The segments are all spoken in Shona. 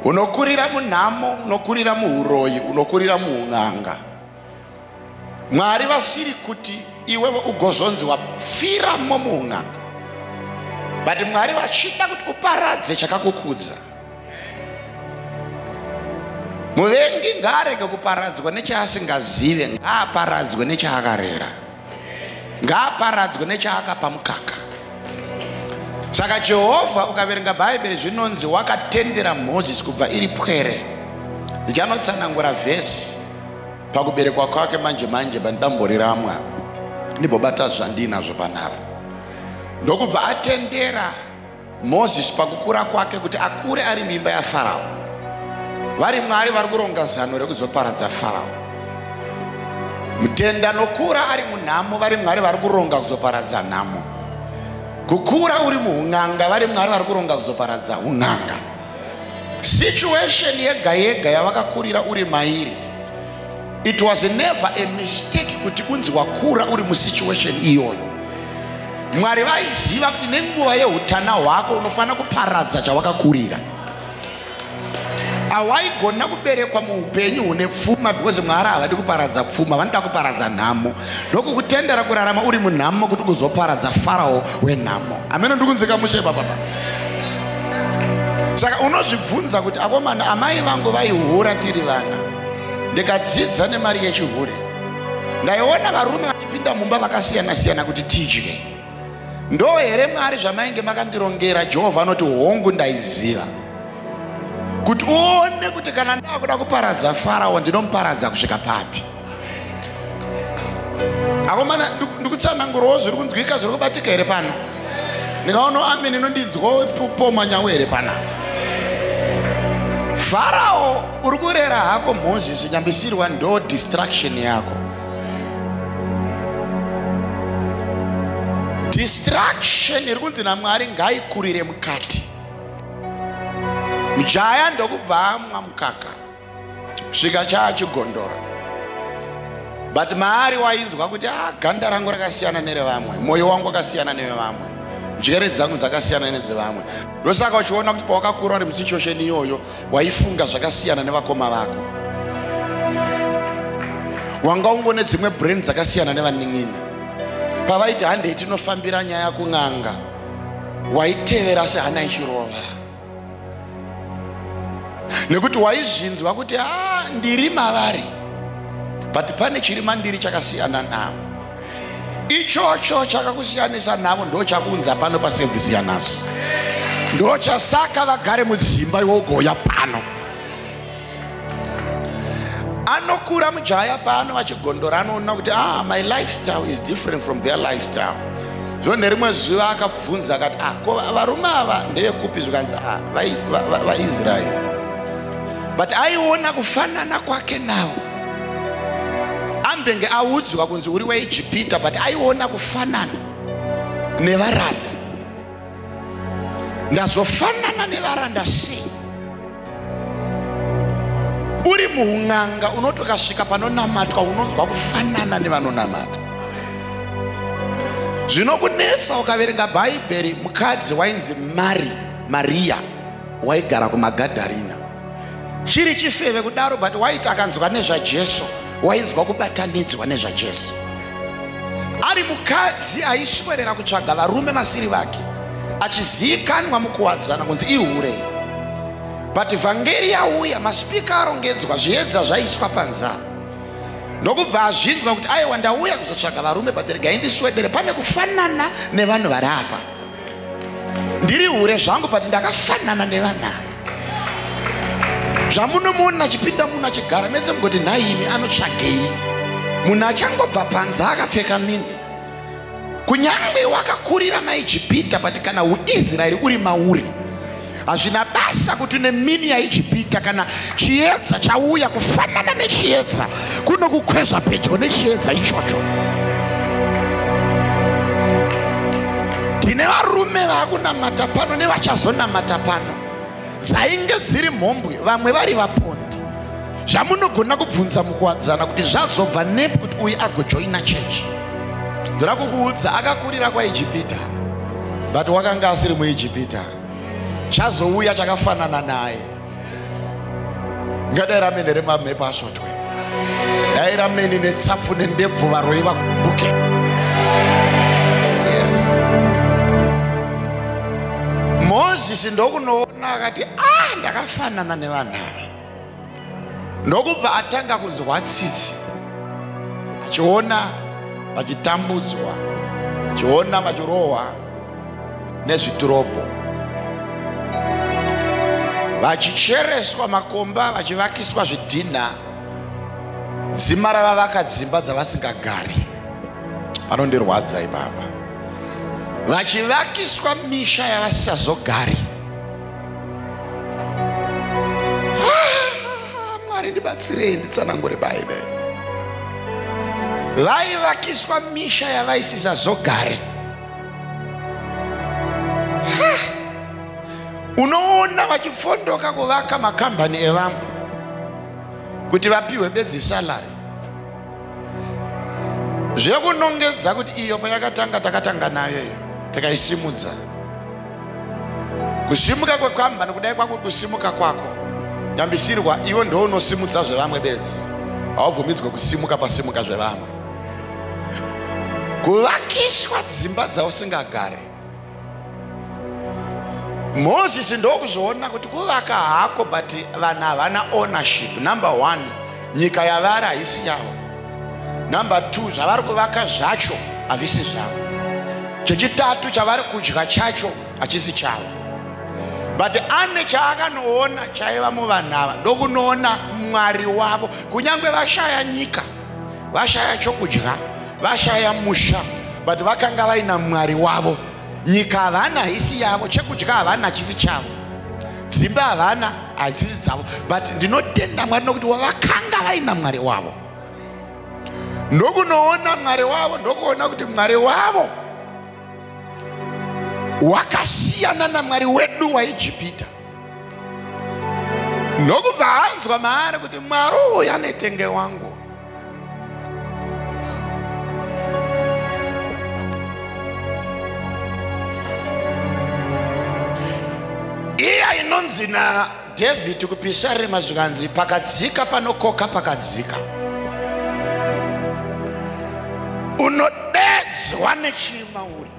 unokurira munhamo, unokurira muhuroyi, unokurira muunganga. Mwari vasiri kuti iwe ugozonzi wapfiramo muunganga, but Mwari vachida kuti uparadze chakakukudza. Muvengi ngaarege kuparadzwa nechaasingazive, ngaaparadzwe nechaakarera, ngaaparadzwe nechaakapa mukaka. Saka Jehovha ukaverenga Bhaibheri zvinonzi wakatendera Moses kubva iri pwere. Ndichanotsanangura vhesi pakuberekwa kwake manje manje pandamboriramwa ndibobata zvandinazvo panapa. Ndokubva atendera Moses pakukura kwake kuti akure ari mimba yaFarao. Vari Mwari vari kuronga zano rekuzoparadza Farao. Mutenda nokura ari munhamo, vari Mwari vari kuronga kuzoparadza nhamo. Kukura uri muunganga, vari Mwari vari kuronga kuzoparadza unganga. Situation yega yega yavakakurira uri mairi, it was never a mistake kuti unzi wakura uri musituation iyoyo. Mwari vaiziva kuti nenguva yeutana hwako unofanira kuparadza chawakakurira. Hawaigona kuberekwa muupenyu hune pfuma because Mwari havadi kuparadza pfuma, vanoda kuparadza nhamo. Ndokukutendera kurarama uri munhamo kuti kuzoparadza Farao wenhamo. Ameno ndikunzika musheba baba. Saka unozvibvunza kuti akomana amai vangu vaihura tiri vana, ndikadzidza nemari yechihure, ndaiona varume vachipinda mumba vakasiyana siyana kuti tidye. Ndo here Mwari zvamainge makandirongera? Jehovha anoti hongu ndaiziva kuti uone kuti kana ndakuda kuparadza Farao ndinomuparadza kusvika papi. Akomana ndikutsanangurawo zviri kunzwika zviri kubatika here pano? Ndikaona ameni inondinzwawo poma nyawe here pana. Farao uri kurera hako Moses, nyambisirwa ndo distraction yako. Distraction iri kunzi naMwari ngaikurire mukati. Mujaya ndokubva amwa mukaka kusvika chaachigondora, but Mwari wainzwa kuti ganda rangu rakasiyana nerevamwe, mwoyo wangu wakasiyana nevamwe, njere dzangu dzakasiyana nedzevamwe. Ndosaka uchiona kuti pawakakura uri musituation iyoyo waifunga zvakasiyana nevakoma vako, wanga ungone dzimwe brain dzakasiyana nevanin'ina. Pavaiti handei tinofambira nyaya kung'anga, waitevera sehana ichirova, nekuti waizvinzwa kuti ndiri mavari, but pane chiri mandiri chakasiyana navo. Ichocho chakakusiyanisa navo ndo chakunza pano pasevhisi yanhasi, ndo chasaka vagare mudzimba iwogoya pano. Anokura mujaya pano vachigondora, anoona kuti my lifestyle is different from their lifestyle. Zvino nerimwe zuva akabvunza akati ko varume ava ndevekupi? Zvikanzi vaIsraeri. But aiona kufanana kwake navo. Ambenge audzwa kunzi uri weIjipita, but aiona kufanana nevaranda. Ndazofanana nevaranda sei? Uri muunganga unoti ukasvika panonamatwa unonzwa kufanana nevanonamata. Zvinokunetsa ukaverenga Bhaibheri, mukadzi wainzi Maria waigara kumagadharina. Chiri chifeve kudaro, but waiti akanzwa nezvaJesu wainzwa kubatanidzwa nezvaJesu. Ari mukadzi aiswerera kutsvaga varume masiri vake, achizivikanwa mukuwadzana kunzi ihure. But vhangeri yauya, masipika arongedzwa, zviedza zvaiswa panzara. Ndokubva azvinzwa kuti aiwa ndauya kuzotsvaga varume, but regai ndiswedere, pane kufanana nevanhu vari apa. Ndiri hure zvangu, but ndakafanana nevanhu. Zvamunomuona achipinda munhu achigara mese mungoti naimi anotsvagei. Munhu achangobva panze akapfeka mini. Kunyangwe wakakurira maIjipita, but kana uIsraeri uri mauri, hazvina basa kuti nemini yaIjipita kana chiedza chauya kufanana nechiedza kunokukwezva pedyo nechiedza ichocho. Tine varume vakunamata pano nevachazonamata pano, dzainge dziri mhombwe, vamwe vari vapondi. Zvamunogona kubvunza mukuwadzana kuti zvazobva nepi kuti uyu agojoina chechi. Ndira kukuudza akakurira kwaIjipita, but wakanga asiri muIjipita. Chazouya chakafanana naye. ngadera mene remamepo asotwe daira mene netsafu nendebvu varoi vakumbuke. Yes. Moses ndokunoona akati ndakafanana nevanhu ava. Ndokubva atanga kunzwa tsitsi achiona vachitambudzwa, achiona vachirohwa nezviturobho, vachichereswa makomba, vachivakiswa zvidhina, dzima ravavaka dzimba dzavasingagari. Panondirwadza ipapa. Vachivakiswa misha yavasingazogari. Mwari ndibatsirei nditsanangure Bhaibheri. Vaivakiswa misha yavaisingazogari. Unoona vachifondoka kuvaka makambani evamwe kuti vapiwe bedzi salary. Zvekunongedza kuti iyo payakatanga takatanga nayo iyo takaisimudza. Kusimuka kwekambani kudai kwako kusimuka kwako. Nyambisirwa iwe ndo unosimudza zvevamwe bedzi. Haubvumidzwe kusimuka pasimuka zvevamwe. Kuvakiswa dzimba dzausingagari. Moses ndokuzviona kuti kuvaka hako but vanhu havana ownership. Number 1, nyika yavari haisi yavo. Number 2, zvavari kuvaka zvacho havisi zvavo. Chechitatu, chavari kudya chacho hachisi chavo. But ane chaakanoona chaiva muvanhu ava ndokunoona Mwari wavo. Kunyange vashaya nyika, vashaya chokudya, vashaya musha, but vakanga vaina Mwari wavo. Nyika havana haisi yavo, chekudya havana hachisi chavo, dzimba havana hadzisi dzavo, but ndinotenda Mwari nokuti vakanga vaina Mwari wavo. Ndokunoona Mwari wavo, ndokuona kuti Mwari wavo wakasiyana naMwari wedu waIjipita. Ndokubva anzwa maari kuti Mwari uyu ane tenge wangu. Iya inonzi naDavid kuPisarema zvikanzi pakadzika panokoka pakadzika. Unodedzwa nechimauri.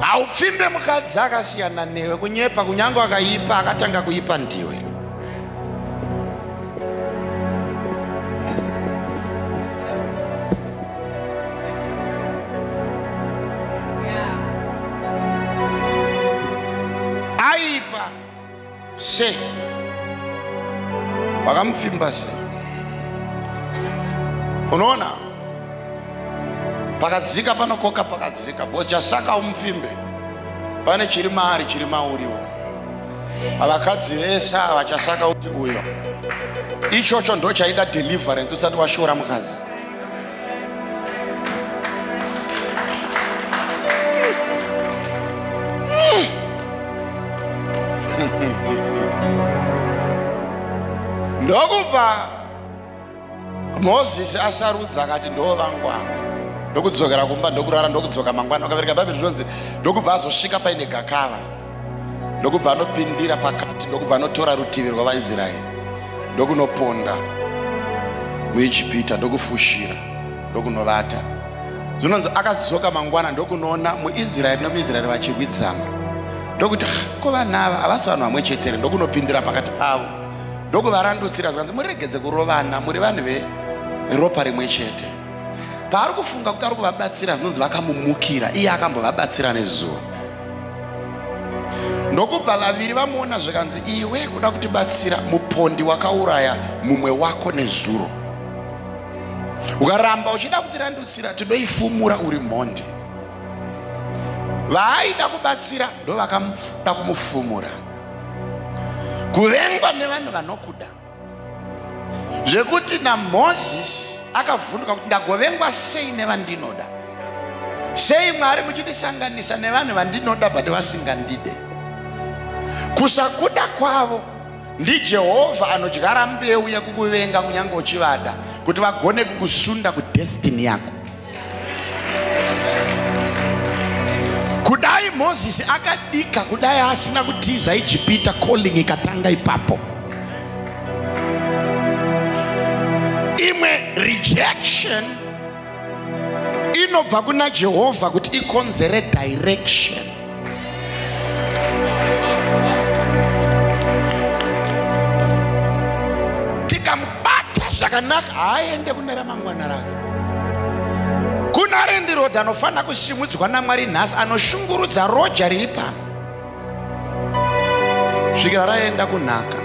Haupfimbe mukadzi akasiyana newe, kunyepa kunyange akaipa akatanga kuipa ndiwe. Aipa se wakamfimba se. Unaona? Pakadzika panokoka pakadzika. Bosi chasaka umfimbe pane chiri maari chiri mauriwo. Avakadzi vese vachasaka kuti uyo ichocho ndo chaida deliverance usati washora mukadzi. Ndokubva Moses asarudza akati ndovangwa. Ndokudzokera kumba ndokurara ndokudzoka mangwana akavereka Bhaibheri zvonzi ndokubva azosvika paine gakava. Ndokubva anopindira pakati, ndokubva anotora rutivi rwavaIsraeri ndokunoponda muIjipita ndokufushira ndokunovata. Zvinonzi akadzoka mangwana ndokunoona muIsraeri nomuIsraeri vachirwidzana. Ndokuti ko vanhu ava havasi vanhu vamwe chetere, ndokunopindira pakati pavo ndokuvarandutsira zvanzi muregedze kurovana, muri vanhu veropa rimwe chete. Paari kufunga kuti ari kuvabatsira zvinonzi vakamumukira, iye akambovabatsira nezuva. Ndokubva vaviri vamuona zvikanzi iwe kuda kutibatsira, mupondi wakauraya mumwe wako nezuro. Ukaramba uchida kutirandutsira tinoifumura uri mhondi. Vaaida kubatsira ndo vakamuda kumufumura. Kuvengwa nevanhu vanokuda zvekuti naMozisi akavhunduka kuti ndagovengwa sei nevandinoda. Sei Mwari muchitisanganisa nevanhu vandinoda but vasingandide. Kusakuda kwavo ndiJehovha anodyara mbeu yekukuvenga kunyange uchivada kuti vagone kukusunda kudestiny yako. Kudai Moses akadika kudai asina kutiza Ijipita, calling ikatanga ipapo. Imwe rejection inobva kuna Jehovah kuti ikonzere direction. Tikamubata zvakanaka haende kune ramangwana rake. Kuna Randy Road anofana kusimudzwa naMwari nhasi, anoshungurudza roja riri pano svikira raenda kunhaka.